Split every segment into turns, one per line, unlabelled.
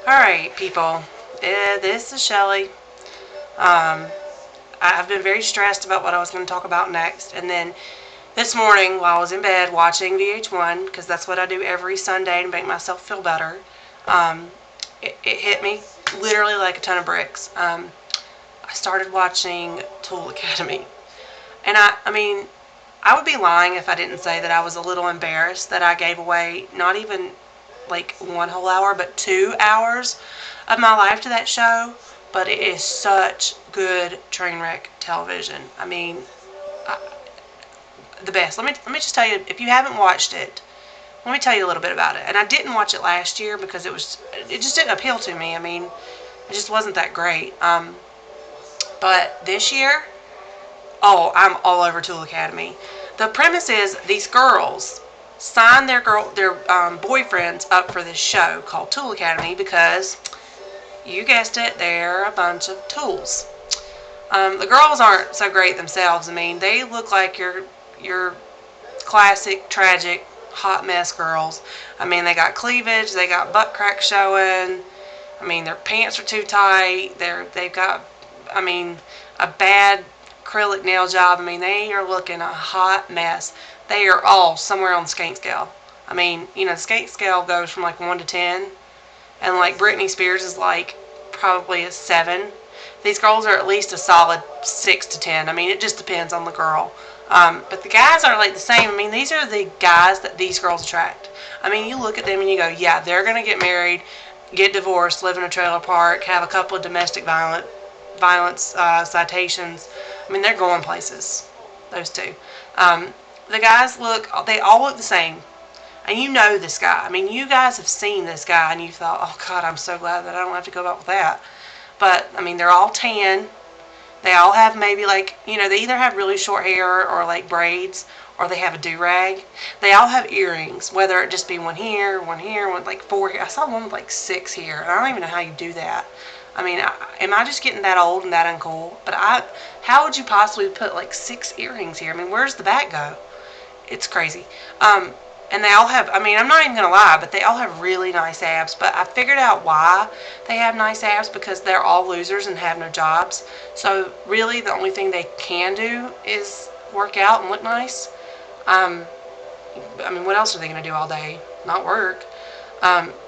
Alright, people. This is Shelly. Um, I've been very stressed about what I was going to talk about next. And then this morning, while I was in bed watching VH1, because that's what I do every Sunday to make myself feel better, um, it hit me literally like a ton of bricks. I started watching Tool Academy. And I would be lying if I didn't say that I was a little embarrassed that I gave away not even like 1 whole hour, but 2 hours of my life to that show. But it is such good train wreck television. I, the best. Let me just tell you, if you haven't watched it, let me tell you a little bit about it. And I didn't watch it last year because it just didn't appeal to me. It just wasn't that great. But this year, oh, I'm all over Tool Academy. The premise is these girls sign their boyfriends up for this show called Tool Academy because, you guessed it, they're a bunch of tools. The girls aren't so great themselves. They look like your classic tragic hot mess girls. They got cleavage, they got butt crack showing. Their pants are too tight. They've got, a bad acrylic nail job. They are looking a hot mess. They are all somewhere on the skate scale. The skate scale goes from like 1 to 10, and like Britney Spears is like probably a 7. These girls are at least a solid 6 to 10. It just depends on the girl. But the guys are like the same. These are the guys that these girls attract. You look at them and you go, yeah, they're going to get married, get divorced, live in a trailer park, have a couple of domestic violence citations. They're going places, those two. The guys they all look the same. And you know this guy. You guys have seen this guy and you thought, oh God, I'm so glad that I don't have to go out with that. But, they're all tan. They all have maybe like, they either have really short hair or like braids, or they have a do-rag. They all have earrings, whether it just be one here, one like 4 here. I saw one with like 6 here, and I don't even know how you do that. Am I just getting that old and that uncool? But how would you possibly put like 6 earrings here? Where's the back go? It's crazy. And they all have, I'm not even going to lie, but they all have really nice abs. But I figured out why they have nice abs, because they're all losers and have no jobs. So really the only thing they can do is work out and look nice. What else are they going to do all day? Not work.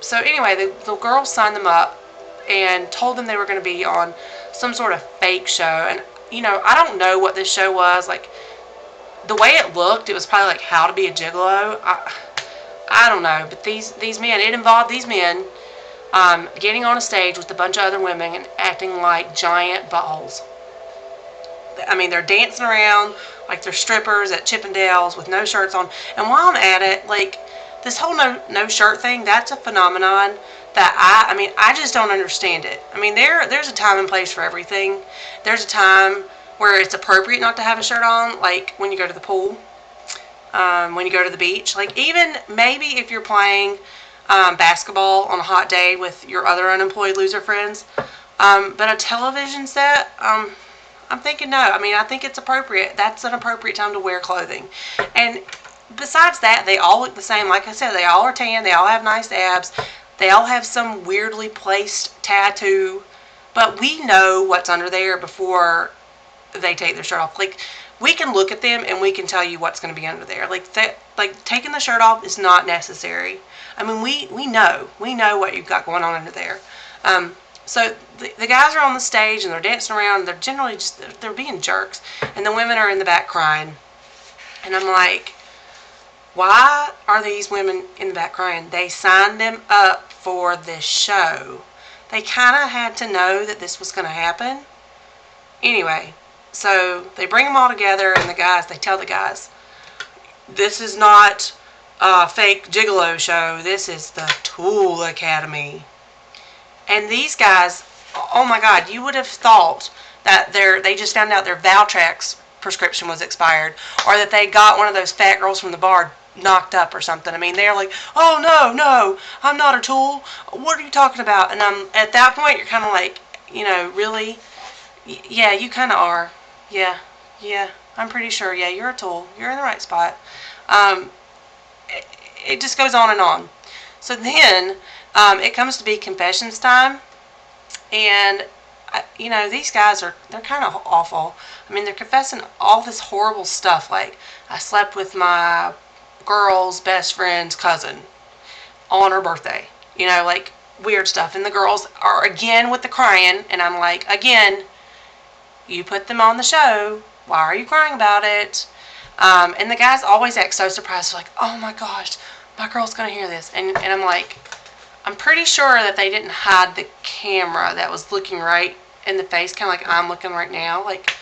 So anyway, the girls signed them up and told them they were going to be on some sort of fake show. And, I don't know what this show was. Like, the way it looked, it was probably like How to Be a Gigolo. I don't know, but these men, it involved these men getting on a stage with a bunch of other women and acting like giant buttholes. They're dancing around like they're strippers at Chippendales with no shirts on. And while I'm at it, like, this whole no shirt thing, that's a phenomenon that I just don't understand it. There's a time and place for everything. There's a time where it's appropriate not to have a shirt on, like when you go to the pool, when you go to the beach. Like, even maybe if you're playing basketball on a hot day with your other unemployed loser friends. But a television set, I'm thinking no. I think it's appropriate. That's an appropriate time to wear clothing. And besides that, they all look the same. Like I said, they all are tan. They all have nice abs. They all have some weirdly placed tattoo. But we know what's under there before they take their shirt off. Like, we can look at them and we can tell you what's going to be under there. Like taking the shirt off is not necessary. We know what you've got going on under there. So the guys are on the stage and they're dancing around. And they're generally they're being jerks, and the women are in the back crying. And I'm like, why are these women in the back crying? They signed them up for this show. They kind of had to know that this was going to happen. Anyway, so they bring them all together, and they tell the guys, this is not a fake gigolo show. This is the Tool Academy. And these guys, oh my God, you would have thought that they just found out their Valtrex prescription was expired, or that they got one of those fat girls from the bar knocked up or something. They're like, oh no, I'm not a tool. What are you talking about? And at that point, you're kind of like, really? Yeah, you kind of are. Yeah, I'm pretty sure. Yeah, you're a tool. You're in the right spot. It just goes on and on. So then It comes to be confessions time, and these guys they're kind of awful. I mean, they're confessing all this horrible stuff, like I slept with my girl's best friend's cousin on her birthday. Like weird stuff. And the girls are again with the crying, and I'm like, again, you put them on the show. Why are you crying about it? And the guys always act so surprised, like, oh my gosh, my girl's gonna hear this. And I'm like, I'm pretty sure that they didn't hide the camera that was looking right in the face, kind of like I'm looking right now. Like,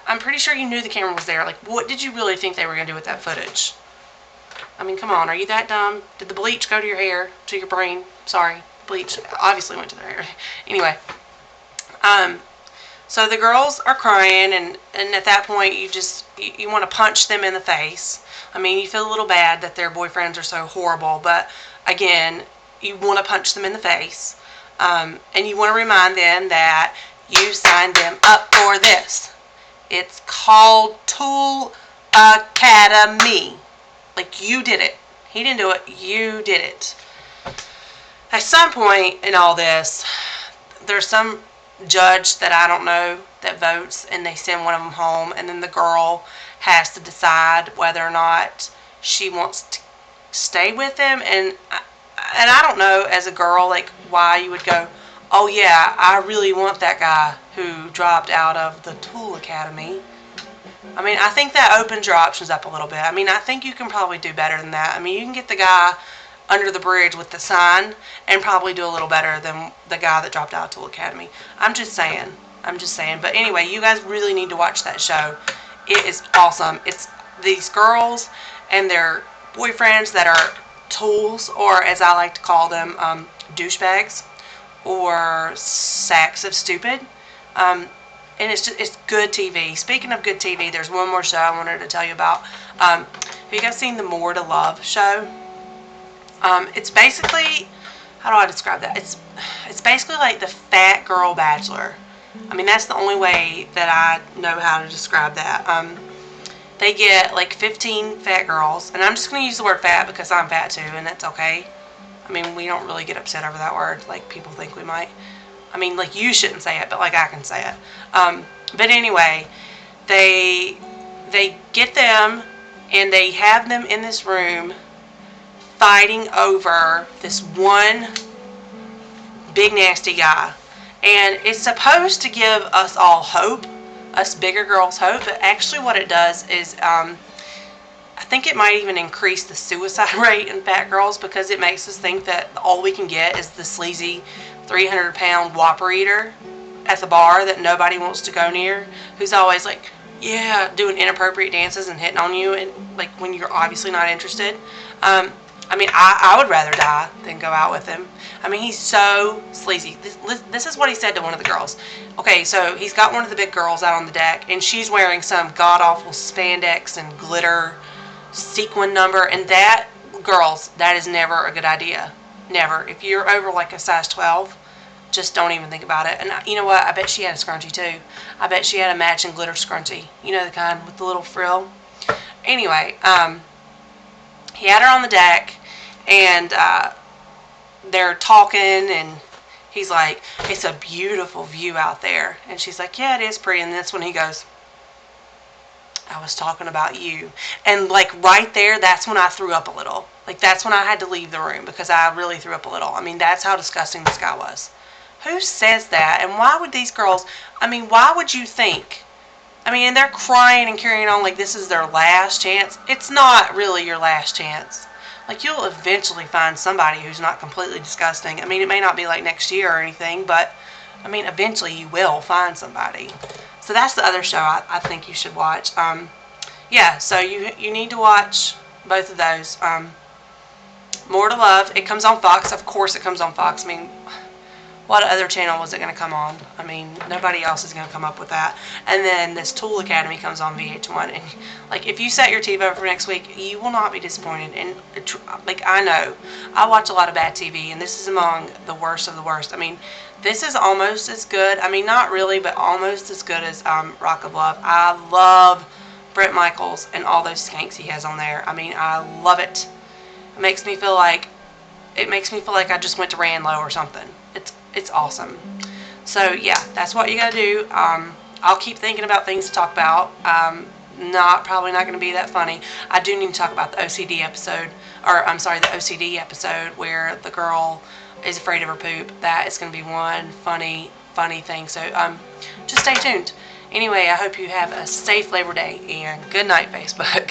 I'm pretty sure you knew the camera was there. Like, what did you really think they were gonna do with that footage? I mean, come on, are you that dumb? Did the bleach go to your hair, to your brain? Sorry, bleach obviously went to their hair. Anyway, so the girls are crying, and at that point, you want to punch them in the face. I mean, you feel a little bad that their boyfriends are so horrible, but again, you want to punch them in the face, and you want to remind them that you signed them up for this. It's called Tool Academy. Like, you did it. He didn't do it. You did it. At some point in all this, there's some judge that I don't know that votes, and they send one of them home, and then the girl has to decide whether or not she wants to stay with him. And I don't know, as a girl, like, why you would go, oh yeah, I really want that guy who dropped out of the Tool Academy. I mean, I think that opens your options up a little bit. I mean, I think you can probably do better than that. I mean, you can get the guy under the bridge with the sign and probably do a little better than the guy that dropped out of Tool Academy. I'm just saying. But anyway, you guys really need to watch that show. It is awesome. It's these girls and their boyfriends that are tools, or as I like to call them, douchebags, or sacks of stupid. And it's good TV. Speaking of good TV, there's one more show I wanted to tell you about. Have you guys seen the More to Love show? It's basically, how do I describe that? It's basically like the Fat Girl Bachelor. I mean, that's the only way that I know how to describe that. They get like 15 fat girls, and I'm just going to use the word fat because I'm fat too, and that's okay. I mean, we don't really get upset over that word like people think we might. I mean, like, you shouldn't say it, but like I can say it. But anyway, they get them, and they have them in this room fighting over this one big nasty guy. And it's supposed to give us all hope, us bigger girls hope, but actually what it does is, I think it might even increase the suicide rate in fat girls, because it makes us think that all we can get is the sleazy 300-pound Whopper eater at the bar that nobody wants to go near, who's always like, yeah, doing inappropriate dances and hitting on you, and like when you're obviously not interested. I mean, I would rather die than go out with him. I mean, he's so sleazy. This is what he said to one of the girls. Okay, so he's got one of the big girls out on the deck, and she's wearing some god-awful spandex and glitter sequin number, and that, girls, that is never a good idea. Never. If you're over like a size 12, just don't even think about it. And you know what? I bet she had a scrunchie too. I bet she had a matching glitter scrunchie. You know, the kind with the little frill. Anyway, he had her on the deck, and they're talking, and he's like, it's a beautiful view out there. And she's like, yeah, it is pretty. And that's when he goes, I was talking about you. And like right there, that's when I threw up a little. Like, that's when I had to leave the room, because I really threw up a little. I mean, that's how disgusting this guy was. Who says that? And why would these girls, I mean, why would you think? I mean, and they're crying and carrying on like this is their last chance. It's not really your last chance. Like, you'll eventually find somebody who's not completely disgusting. I mean, it may not be like next year or anything, but I mean, eventually you will find somebody. So that's the other show I think you should watch. Yeah, so you need to watch both of those. More to Love. It comes on Fox. Of course it comes on Fox. I mean, what other channel was it going to come on? I mean, nobody else is going to come up with that. And then this Tool Academy comes on VH1. And, like, if you set your TV up for next week, you will not be disappointed. And, like, I know. I watch a lot of bad TV, and this is among the worst of the worst. I mean, this is almost as good. I mean, not really, but almost as good as Rock of Love. I love Bret Michaels and all those skanks he has on there. I mean, I love it. It makes me feel like it makes me feel like I just went to Ranlow or something. It's awesome. So yeah, that's what you gotta do. I'll keep thinking about things to talk about. Probably not going to be that funny. I do need to talk about the OCD episode, or I'm sorry, the OCD episode where the girl is afraid of her poop. That is going to be one funny thing. So just stay tuned. Anyway, I hope you have a safe Labor Day, and good night, Facebook.